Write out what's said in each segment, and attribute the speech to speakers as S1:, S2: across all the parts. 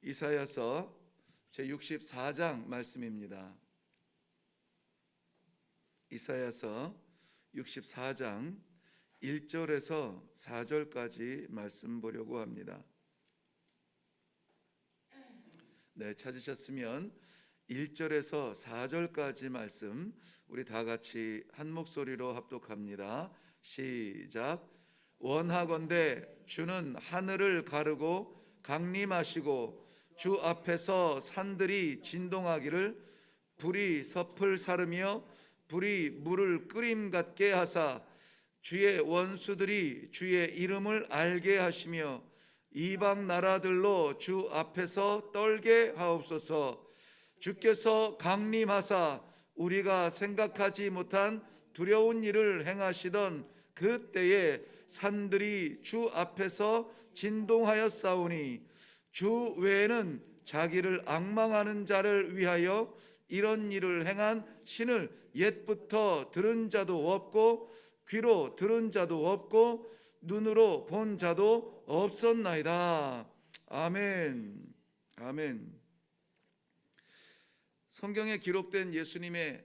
S1: 이사야서 제64장 말씀입니다. 이사야서 64장 1절에서 4절까지 말씀 보려고 합니다. 네, 찾으셨으면 1절에서 4절까지 말씀 우리 다 같이 한 목소리로 합독합니다. 시작. 원하건대 주는 하늘을 가르고 강림하시고 주 앞에서 산들이 진동하기를 불이 섭을 사르며 불이 물을 끓임 같게 하사 주의 원수들이 주의 이름을 알게 하시며 이방 나라들로 주 앞에서 떨게 하옵소서. 주께서 강림하사 우리가 생각하지 못한 두려운 일을 행하시던 그때에 산들이 주 앞에서 진동하였사오니 주 외에는 자기를 앙망하는 자를 위하여 이런 일을 행한 신을 옛부터 들은 자도 없고 귀로 들은 자도 없고 눈으로 본 자도 없었나이다. 아멘. 아멘. 성경에 기록된 예수님의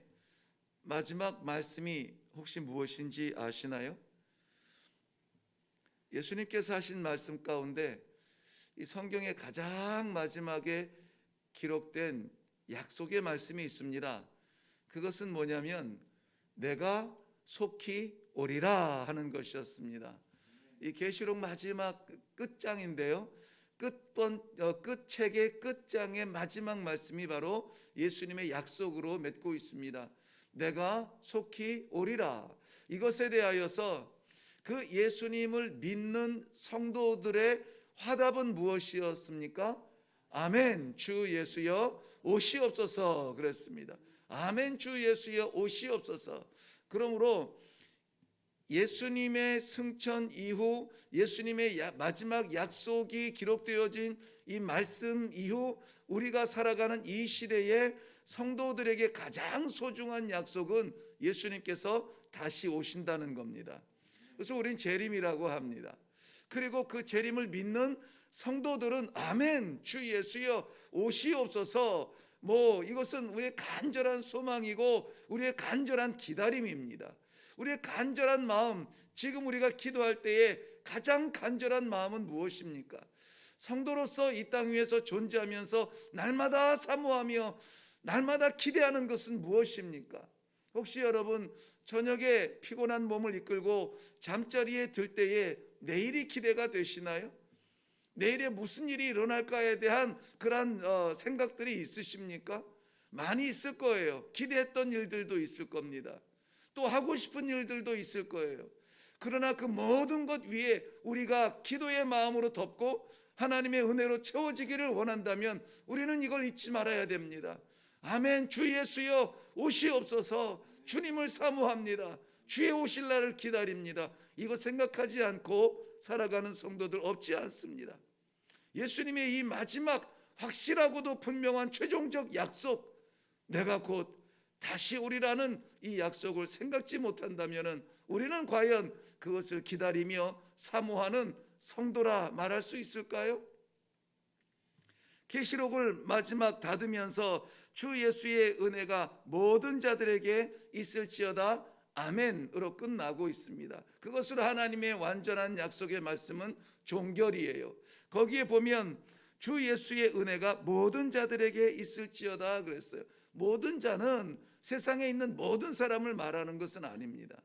S1: 마지막 말씀이 혹시 무엇인지 아시나요? 예수님께서 하신 말씀 가운데 이 성경의 가장 마지막에 기록된 약속의 말씀이 있습니다. 그것은 뭐냐면 내가 속히 오리라 하는 것이었습니다. 이 계시록 마지막 끝장인데요. 끝책의 끝장의 마지막 말씀이 바로 예수님의 약속으로 맺고 있습니다. 내가 속히 오리라. 이것에 대하여서 그 예수님을 믿는 성도들의 화답은 무엇이었습니까? 아멘 주 예수여 오시옵소서 그랬습니다. 아멘 주 예수여 오시옵소서. 그러므로 예수님의 승천 이후 예수님의 마지막 약속이 기록되어진 이 말씀 이후 우리가 살아가는 이 시대에 성도들에게 가장 소중한 약속은 예수님께서 다시 오신다는 겁니다. 그래서 우린 재림이라고 합니다. 그리고 그 재림을 믿는 성도들은 아멘 주 예수여 오시옵소서. 이것은 우리의 간절한 소망이고 우리의 간절한 기다림입니다. 우리의 간절한 마음, 지금 우리가 기도할 때에 가장 간절한 마음은 무엇입니까? 성도로서 이 땅 위에서 존재하면서 날마다 사모하며 날마다 기대하는 것은 무엇입니까? 혹시 여러분 저녁에 피곤한 몸을 이끌고 잠자리에 들 때에 내일이 기대가 되시나요? 내일에 무슨 일이 일어날까에 대한 그런 생각들이 있으십니까? 많이 있을 거예요. 기대했던 일들도 있을 겁니다. 또 하고 싶은 일들도 있을 거예요. 그러나 그 모든 것 위에 우리가 기도의 마음으로 덮고 하나님의 은혜로 채워지기를 원한다면 우리는 이걸 잊지 말아야 됩니다. 아멘 주 예수여 오시옵소서. 주님을 사모합니다. 주의 오실 날을 기다립니다. 이거 생각하지 않고 살아가는 성도들 없지 않습니다. 예수님의 이 마지막 확실하고도 분명한 최종적 약속, 내가 곧 다시 오리라는 이 약속을 생각지 못한다면 우리는 과연 그것을 기다리며 사모하는 성도라 말할 수 있을까요? 계시록을 마지막 닫으면서 주 예수의 은혜가 모든 자들에게 있을지어다 아멘으로 끝나고 있습니다. 그것으로 하나님의 완전한 약속의 말씀은 종결이에요. 거기에 보면 주 예수의 은혜가 모든 자들에게 있을지어다 그랬어요. 모든 자는 세상에 있는 모든 사람을 말하는 것은 아닙니다.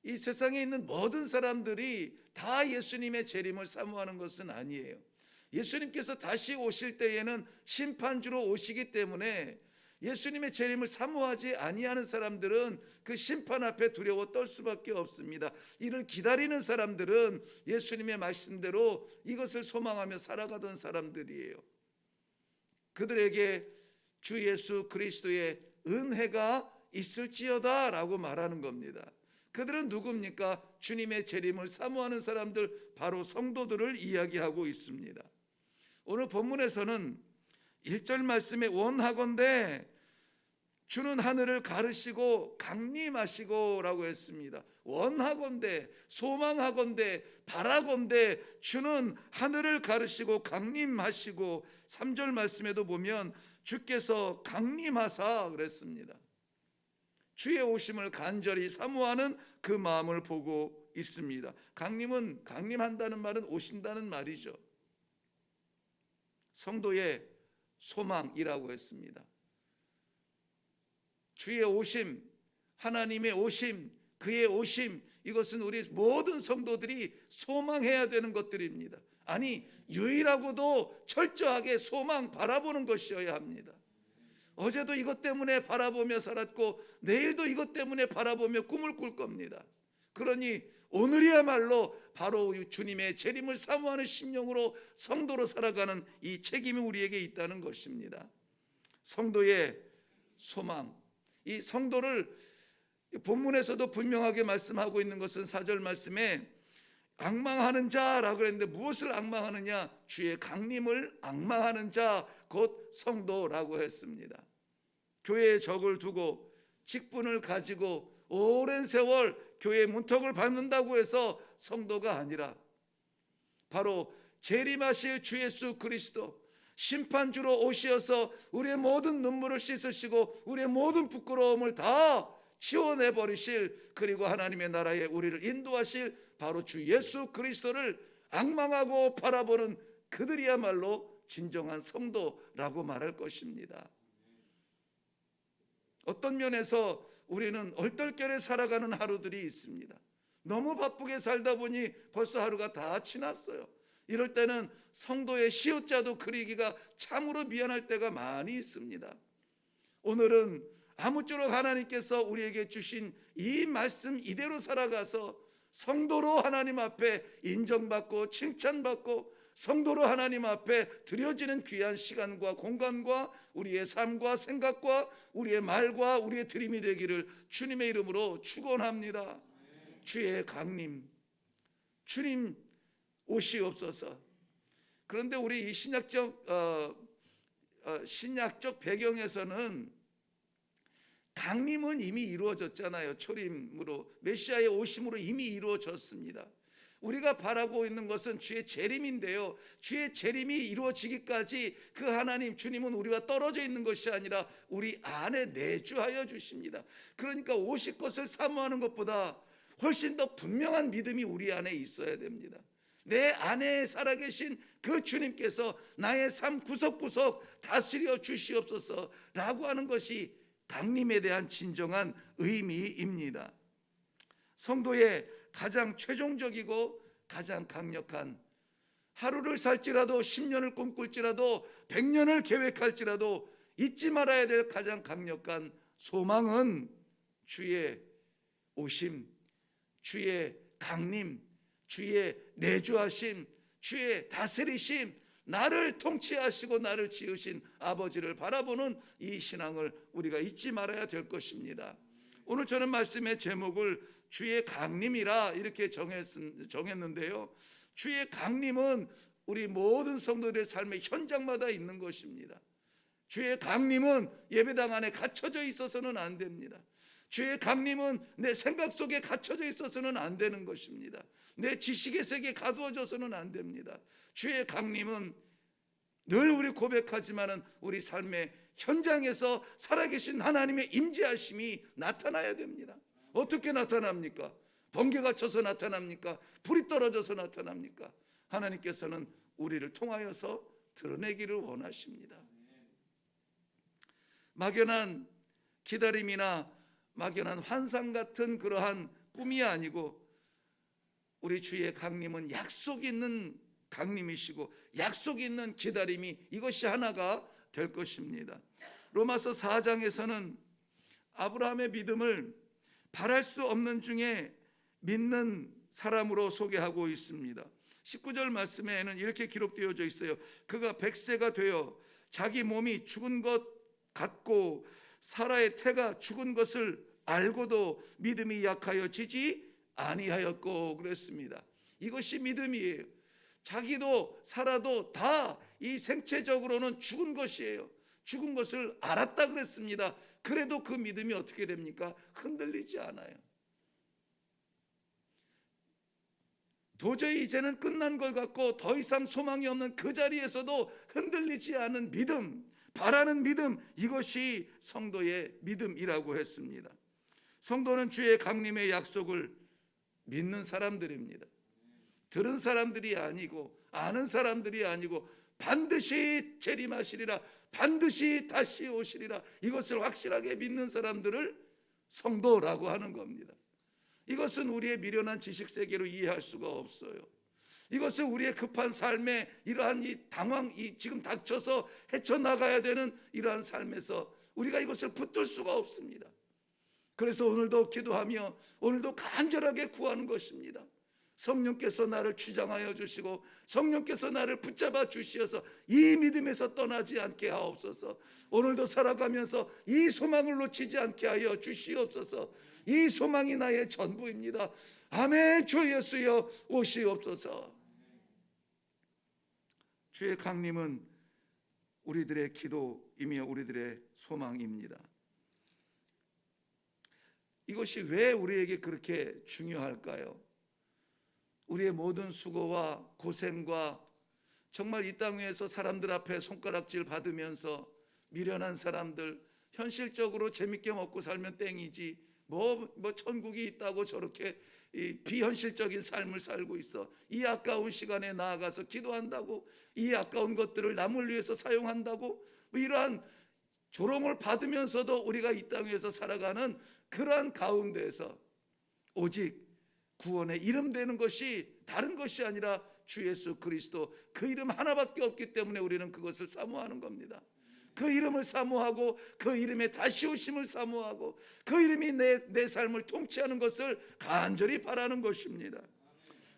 S1: 이 세상에 있는 모든 사람들이 다 예수님의 재림을 사모하는 것은 아니에요. 예수님께서 다시 오실 때에는 심판주로 오시기 때문에 예수님의 재림을 사모하지 아니하는 사람들은 그 심판 앞에 두려워 떨 수밖에 없습니다. 이를 기다리는 사람들은 예수님의 말씀대로 이것을 소망하며 살아가던 사람들이에요. 그들에게 주 예수 그리스도의 은혜가 있을지어다 라고 말하는 겁니다. 그들은 누굽니까? 주님의 재림을 사모하는 사람들, 바로 성도들을 이야기하고 있습니다. 오늘 본문에서는 1절 말씀에 원하건대 주는 하늘을 가르시고 강림하시고라고 했습니다. 원하건대, 소망하건대, 바라건대 주는 하늘을 가르시고 강림하시고, 3절 말씀에도 보면 주께서 강림하사 그랬습니다. 주의 오심을 간절히 사모하는 그 마음을 보고 있습니다. 강림은, 강림한다는 말은 오신다는 말이죠. 성도의 소망이라고 했습니다. 주의 오심, 하나님의 오심, 그의 오심, 이것은 우리 모든 성도들이 소망해야 되는 것들입니다. 아니, 유일하고도 철저하게 소망 바라보는 것이어야 합니다. 어제도 이것 때문에 바라보며 살았고 내일도 이것 때문에 바라보며 꿈을 꿀 겁니다. 그러니 오늘이야말로 바로 주님의 재림을 사모하는 심령으로 성도로 살아가는 이 책임이 우리에게 있다는 것입니다. 성도의 소망, 이 성도를 본문에서도 분명하게 말씀하고 있는 것은 4절 말씀에 앙망하는 자라고 했는데, 무엇을 앙망하느냐? 주의 강림을 앙망하는 자, 곧 성도라고 했습니다. 교회에 적을 두고 직분을 가지고 오랜 세월 교회의 문턱을 밟는다고 해서 성도가 아니라, 바로 재림하실 주 예수 그리스도 심판주로 오시어서 우리의 모든 눈물을 씻으시고 우리의 모든 부끄러움을 다 치워내버리실, 그리고 하나님의 나라에 우리를 인도하실 바로 주 예수 그리스도를 앙망하고 바라보는 그들이야말로 진정한 성도라고 말할 것입니다. 어떤 면에서 우리는 얼떨결에 살아가는 하루들이 있습니다. 너무 바쁘게 살다 보니 벌써 하루가 다 지났어요. 이럴 때는 성도의 시옷자도 그리기가 참으로 미안할 때가 많이 있습니다. 오늘은 아무쪼록 하나님께서 우리에게 주신 이 말씀 이대로 살아가서 성도로 하나님 앞에 인정받고 칭찬받고 성도로 하나님 앞에 드려지는 귀한 시간과 공간과 우리의 삶과 생각과 우리의 말과 우리의 드림이 되기를 주님의 이름으로 축원합니다. 주의 강림, 주님 오시옵소서. 그런데 우리 이 신약적 배경에서는 강림은 이미 이루어졌잖아요. 초림으로, 메시아의 오심으로 이미 이루어졌습니다. 우리가 바라고 있는 것은 주의 재림인데요, 주의 재림이 이루어지기까지 그 하나님 주님은 우리와 떨어져 있는 것이 아니라 우리 안에 내주하여 주십니다. 그러니까 오실 것을 사모하는 것보다 훨씬 더 분명한 믿음이 우리 안에 있어야 됩니다. 내 안에 살아계신 그 주님께서 나의 삶 구석구석 다스려 주시옵소서 라고 하는 것이 강림에 대한 진정한 의미입니다. 성도의 가장 최종적이고 가장 강력한, 하루를 살지라도 10년을 꿈꿀지라도 100년을 계획할지라도 잊지 말아야 될 가장 강력한 소망은 주의 오심, 주의 강림, 주의 내주하심, 주의 다스리심, 나를 통치하시고 나를 지으신 아버지를 바라보는 이 신앙을 우리가 잊지 말아야 될 것입니다. 오늘 저는 말씀의 제목을 주의 강림이라 이렇게 정했는데요, 주의 강림은 우리 모든 성도들의 삶의 현장마다 있는 것입니다. 주의 강림은 예배당 안에 갇혀져 있어서는 안 됩니다. 주의 강림은 내 생각 속에 갇혀져 있어서는 안 되는 것입니다. 내 지식의 세계에 가두어져서는 안 됩니다. 주의 강림은 늘 우리 고백하지만은 우리 삶의 현장에서 살아계신 하나님의 임재하심이 나타나야 됩니다. 어떻게 나타납니까? 번개가 쳐서 나타납니까? 불이 떨어져서 나타납니까? 하나님께서는 우리를 통하여서 드러내기를 원하십니다. 막연한 기다림이나 막연한 환상 같은 그러한 꿈이 아니고, 우리 주의 강림은 약속 있는 강림이시고 약속 있는 기다림이, 이것이 하나가 될 것입니다. 로마서 4장에서는 아브라함의 믿음을 바랄 수 없는 중에 믿는 사람으로 소개하고 있습니다. 19절 말씀에는 이렇게 기록되어져 있어요. 그가 100세가 되어 자기 몸이 죽은 것 같고 사라의 태가 죽은 것을 알고도 믿음이 약하여 지지 아니하였고 그랬습니다. 이것이 믿음이에요. 자기도 사라도 다 이 생체적으로는 죽은 것이에요. 죽은 것을 알았다 그랬습니다. 그래도 그 믿음이 어떻게 됩니까? 흔들리지 않아요. 도저히 이제는 끝난 것 같고 더 이상 소망이 없는 그 자리에서도 흔들리지 않은 믿음, 바라는 믿음, 이것이 성도의 믿음이라고 했습니다. 성도는 주의 강림의 약속을 믿는 사람들입니다. 들은 사람들이 아니고 아는 사람들이 아니고 반드시 재림하시리라, 반드시 다시 오시리라, 이것을 확실하게 믿는 사람들을 성도라고 하는 겁니다. 이것은 우리의 미련한 지식 세계로 이해할 수가 없어요. 이것은 우리의 급한 삶에 이러한 지금 닥쳐서 헤쳐나가야 되는 이러한 삶에서 우리가 이것을 붙들 수가 없습니다. 그래서 오늘도 기도하며 오늘도 간절하게 구하는 것입니다. 성령께서 나를 주장하여 주시고 성령께서 나를 붙잡아 주시어서 이 믿음에서 떠나지 않게 하옵소서. 오늘도 살아가면서 이 소망을 놓치지 않게 하여 주시옵소서. 이 소망이 나의 전부입니다. 아멘. 주 예수여 오시옵소서. 주의 강림은 우리들의 기도이며 우리들의 소망입니다. 이것이 왜 우리에게 그렇게 중요할까요? 우리의 모든 수고와 고생과 정말 이 땅 위에서 사람들 앞에 손가락질 받으면서 미련한 사람들, 현실적으로 재밌게 먹고 살면 땡이지 뭐 천국이 있다고 저렇게 비현실적인 삶을 살고 있어. 이 아까운 시간에 나아가서 기도한다고, 이 아까운 것들을 남을 위해서 사용한다고, 이러한 조롱을 받으면서도 우리가 이 땅에서 살아가는 그러한 가운데에서 오직 구원의 이름 되는 것이 다른 것이 아니라 주 예수 그리스도, 그 이름 하나밖에 없기 때문에 우리는 그것을 사모하는 겁니다. 그 이름을 사모하고 그 이름의 다시 오심을 사모하고 그 이름이 내 삶을 통치하는 것을 간절히 바라는 것입니다.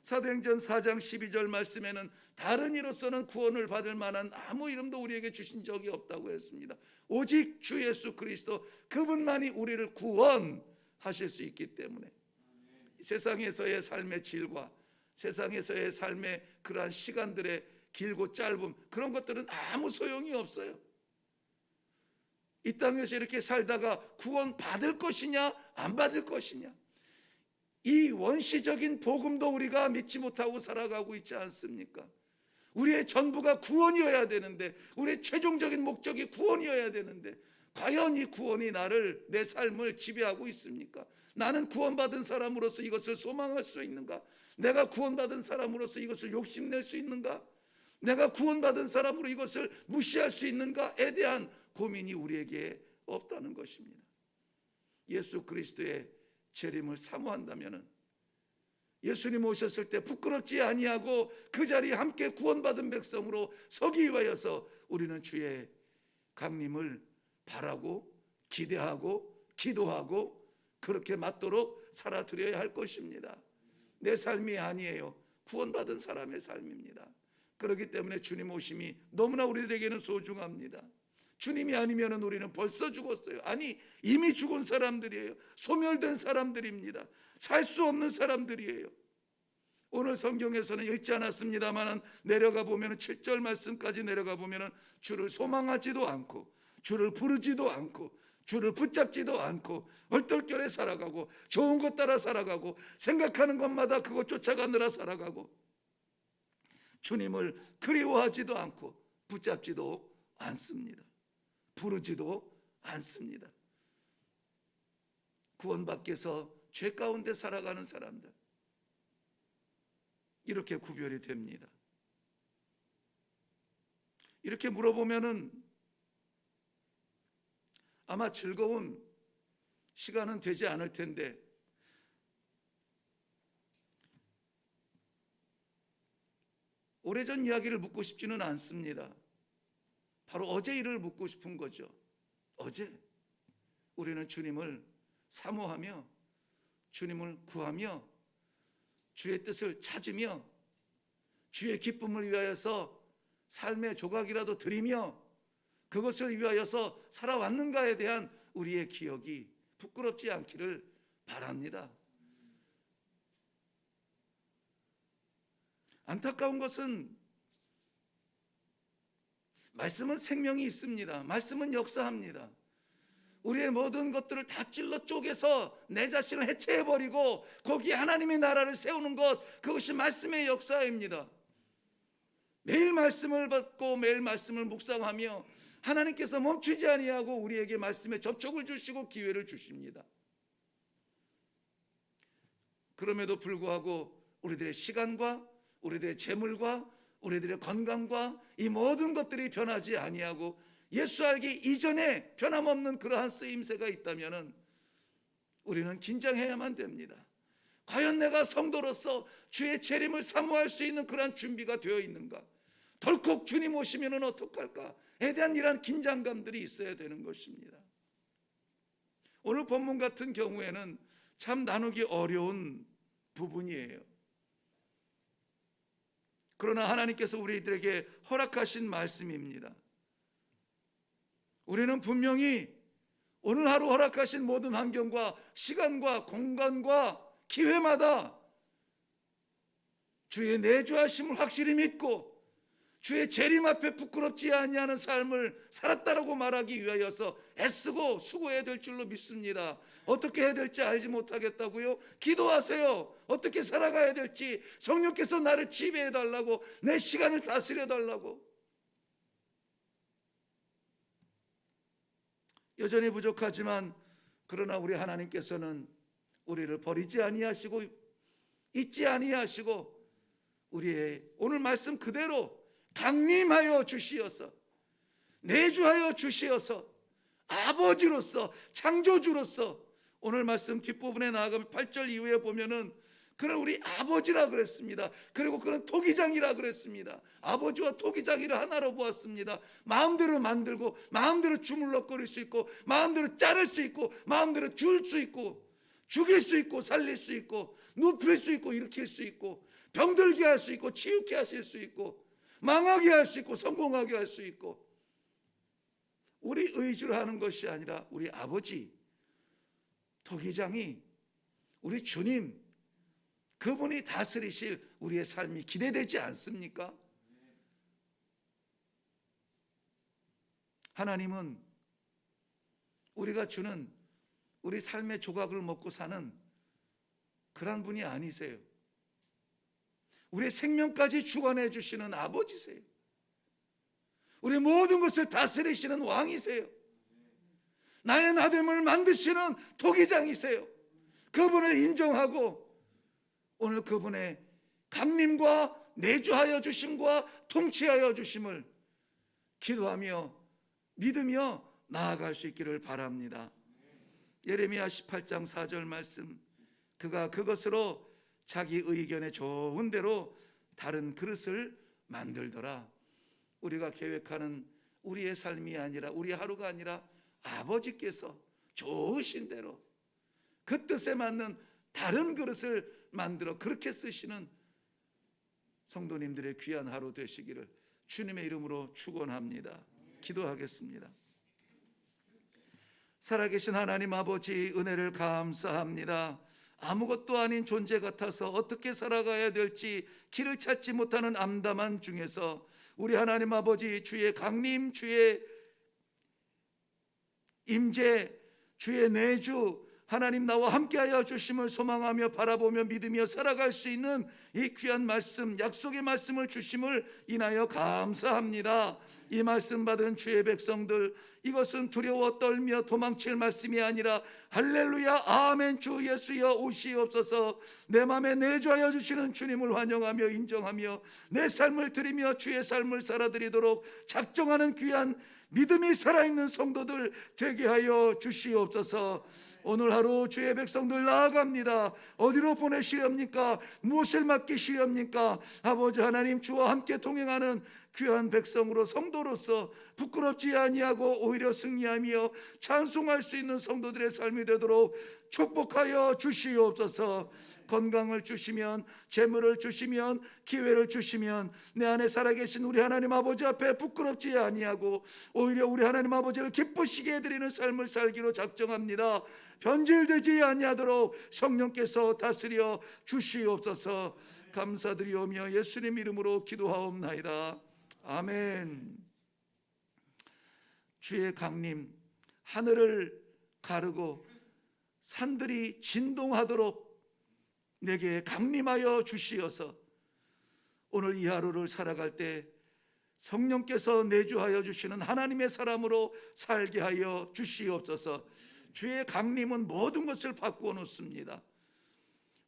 S1: 사도행전 4장 12절 말씀에는 다른 이로서는 구원을 받을 만한 아무 이름도 우리에게 주신 적이 없다고 했습니다. 오직 주 예수 그리스도, 그분만이 우리를 구원하실 수 있기 때문에 세상에서의 삶의 질과 세상에서의 삶의 그러한 시간들의 길고 짧음, 그런 것들은 아무 소용이 없어요. 이 땅에서 이렇게 살다가 구원 받을 것이냐 안 받을 것이냐, 이 원시적인 복음도 우리가 믿지 못하고 살아가고 있지 않습니까? 우리의 전부가 구원이어야 되는데, 우리의 최종적인 목적이 구원이어야 되는데, 과연 이 구원이 내 삶을 지배하고 있습니까? 나는 구원받은 사람으로서 이것을 소망할 수 있는가? 내가 구원받은 사람으로서 이것을 욕심낼 수 있는가? 내가 구원받은 사람으로 이것을 무시할 수 있는가에 대한 고민이 우리에게 없다는 것입니다. 예수 그리스도의 재림을 사모한다면 예수님 오셨을 때 부끄럽지 아니하고 그 자리에 함께 구원받은 백성으로 서기 위하여서 우리는 주의 강림을 바라고 기대하고 기도하고 그렇게 맞도록 살아드려야 할 것입니다. 내 삶이 아니에요. 구원받은 사람의 삶입니다. 그렇기 때문에 주님 오심이 너무나 우리들에게는 소중합니다. 주님이 아니면 우리는 벌써 죽었어요. 아니, 이미 죽은 사람들이에요. 소멸된 사람들입니다. 살 수 없는 사람들이에요. 오늘 성경에서는 읽지 않았습니다만 내려가 보면 7절 말씀까지 내려가 보면 주를 소망하지도 않고 주를 부르지도 않고 주를 붙잡지도 않고 얼떨결에 살아가고 좋은 것 따라 살아가고 생각하는 것마다 그것 쫓아가느라 살아가고 주님을 그리워하지도 않고 붙잡지도 않습니다. 부르지도 않습니다. 구원받기 위해서 죄 가운데 살아가는 사람들, 이렇게 구별이 됩니다. 이렇게 물어보면은 아마 즐거운 시간은 되지 않을 텐데, 오래전 이야기를 묻고 싶지는 않습니다. 바로 어제 일을 묻고 싶은 거죠. 어제 우리는 주님을 사모하며 주님을 구하며 주의 뜻을 찾으며 주의 기쁨을 위하여서 삶의 조각이라도 드리며 그것을 위하여서 살아왔는가에 대한 우리의 기억이 부끄럽지 않기를 바랍니다. 안타까운 것은 말씀은 생명이 있습니다. 말씀은 역사합니다. 우리의 모든 것들을 다 찔러 쪼개서 내 자신을 해체해버리고 거기에 하나님의 나라를 세우는 것, 그것이 말씀의 역사입니다. 매일 말씀을 받고 매일 말씀을 묵상하며 하나님께서 멈추지 아니하고 우리에게 말씀에 접촉을 주시고 기회를 주십니다. 그럼에도 불구하고 우리들의 시간과 우리들의 재물과 우리들의 건강과 이 모든 것들이 변하지 아니하고 예수 알기 이전에 변함없는 그러한 쓰임새가 있다면 우리는 긴장해야만 됩니다. 과연 내가 성도로서 주의 재림을 사모할 수 있는 그러한 준비가 되어 있는가? 덜컥 주님 오시면 어떡할까에 대한 이러한 긴장감들이 있어야 되는 것입니다. 오늘 본문 같은 경우에는 참 나누기 어려운 부분이에요. 그러나 하나님께서 우리들에게 허락하신 말씀입니다. 우리는 분명히 오늘 하루 허락하신 모든 환경과 시간과 공간과 기회마다 주의 내주하심을 확실히 믿고 주의 재림 앞에 부끄럽지 아니하는 삶을 살았다라고 말하기 위하여서 애쓰고 수고해야 될 줄로 믿습니다. 어떻게 해야 될지 알지 못하겠다고요? 기도하세요. 어떻게 살아가야 될지 성령께서 나를 지배해 달라고, 내 시간을 다스려 달라고. 여전히 부족하지만 그러나 우리 하나님께서는 우리를 버리지 아니하시고 잊지 아니하시고 우리의 오늘 말씀 그대로 강림하여 주시어서 내주하여 주시어서 아버지로서 창조주로서 오늘 말씀 뒷부분에 나아가면 8절 이후에 보면은 그는 우리 아버지라 그랬습니다. 그리고 그는 토기장이라 그랬습니다. 아버지와 토기장이를 하나로 보았습니다. 마음대로 만들고 마음대로 주물럭거릴 수 있고 마음대로 자를 수 있고 마음대로 줄 수 있고 죽일 수 있고 살릴 수 있고 눕힐 수 있고 일으킬 수 있고 병들게 할 수 있고 치유케 하실 수 있고 망하게 할 수 있고 성공하게 할 수 있고, 우리 의지로 하는 것이 아니라 우리 아버지 토기장이 우리 주님, 그분이 다스리실 우리의 삶이 기대되지 않습니까? 하나님은 우리가 주는 우리 삶의 조각을 먹고 사는 그런 분이 아니세요. 우리의 생명까지 주관해 주시는 아버지세요. 우리 모든 것을 다스리시는 왕이세요. 나의 나됨을 만드시는 토기장이세요. 그분을 인정하고 오늘 그분의 강림과 내주하여 주심과 통치하여 주심을 기도하며 믿으며 나아갈 수 있기를 바랍니다. 예레미야 18장 4절 말씀, 그가 그것으로 자기 의견에 좋은 대로 다른 그릇을 만들더라. 우리가 계획하는 우리의 삶이 아니라, 우리 하루가 아니라 아버지께서 좋으신 대로 그 뜻에 맞는 다른 그릇을 만들어 그렇게 쓰시는 성도님들의 귀한 하루 되시기를 주님의 이름으로 축원합니다. 기도하겠습니다. 살아계신 하나님 아버지, 은혜를 감사합니다. 아무것도 아닌 존재 같아서 어떻게 살아가야 될지 길을 찾지 못하는 암담한 중에서 우리 하나님 아버지, 주의 강림, 주의 임재, 주의 내주, 하나님 나와 함께하여 주심을 소망하며 바라보며 믿으며 살아갈 수 있는 이 귀한 말씀, 약속의 말씀을 주심을 인하여 감사합니다. 이 말씀 받은 주의 백성들, 이것은 두려워 떨며 도망칠 말씀이 아니라 할렐루야 아멘 주 예수여 오시옵소서, 내 마음에 내주하여 주시는 주님을 환영하며 인정하며 내 삶을 드리며 주의 삶을 살아드리도록 작정하는 귀한 믿음이 살아있는 성도들 되게 하여 주시옵소서. 오늘 하루 주의 백성들 나아갑니다. 어디로 보내시렵니까? 무엇을 맡기시렵니까? 아버지 하나님, 주와 함께 동행하는 귀한 백성으로, 성도로서 부끄럽지 아니하고 오히려 승리하며 찬송할 수 있는 성도들의 삶이 되도록 축복하여 주시옵소서. 건강을 주시면, 재물을 주시면, 기회를 주시면 내 안에 살아계신 우리 하나님 아버지 앞에 부끄럽지 아니하고 오히려 우리 하나님 아버지를 기쁘시게 해드리는 삶을 살기로 작정합니다. 변질되지 아니하도록 성령께서 다스려 주시옵소서. 감사드리오며 예수님 이름으로 기도하옵나이다. 아멘. 주의 강림, 하늘을 가르고 산들이 진동하도록 내게 강림하여 주시어서 오늘 이 하루를 살아갈 때 성령께서 내주하여 주시는 하나님의 사람으로 살게 하여 주시옵소서. 주의 강림은 모든 것을 바꾸어 놓습니다.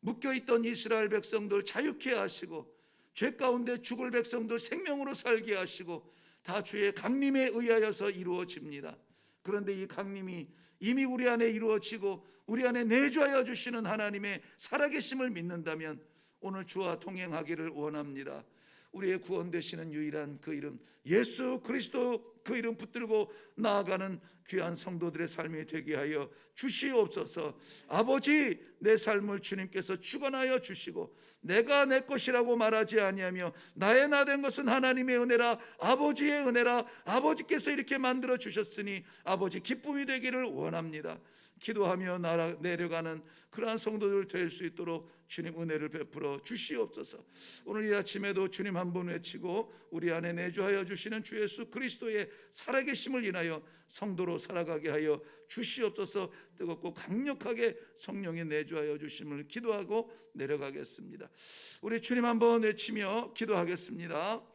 S1: 묶여있던 이스라엘 백성들 자유케 하시고 죄 가운데 죽을 백성들 생명으로 살게 하시고 다 주의 강림에 의하여서 이루어집니다. 그런데 이 강림이 이미 우리 안에 이루어지고 우리 안에 내주하여 주시는 하나님의 살아계심을 믿는다면 오늘 주와 동행하기를 원합니다. 우리의 구원 되시는 유일한 그 이름 예수 그리스도, 그 이름 붙들고 나아가는 귀한 성도들의 삶이 되게 하여 주시옵소서. 아버지, 내 삶을 주님께서 주관하여 주시고 내가 내 것이라고 말하지 아니하며 나의 나 된 것은 하나님의 은혜라, 아버지의 은혜라. 아버지께서 이렇게 만들어 주셨으니 아버지 기쁨이 되기를 원합니다. 기도하며 내려가는 그러한 성도들 될 수 있도록 주님 은혜를 베풀어 주시옵소서. 오늘 이 아침에도 주님 한 번 외치고 우리 안에 내주하여 주시는 주 예수 그리스도의 살아계심을 인하여 성도로 살아가게 하여 주시옵소서. 뜨겁고 강력하게 성령이 내주하여 주심을 기도하고 내려가겠습니다. 우리 주님 한 번 외치며 기도하겠습니다.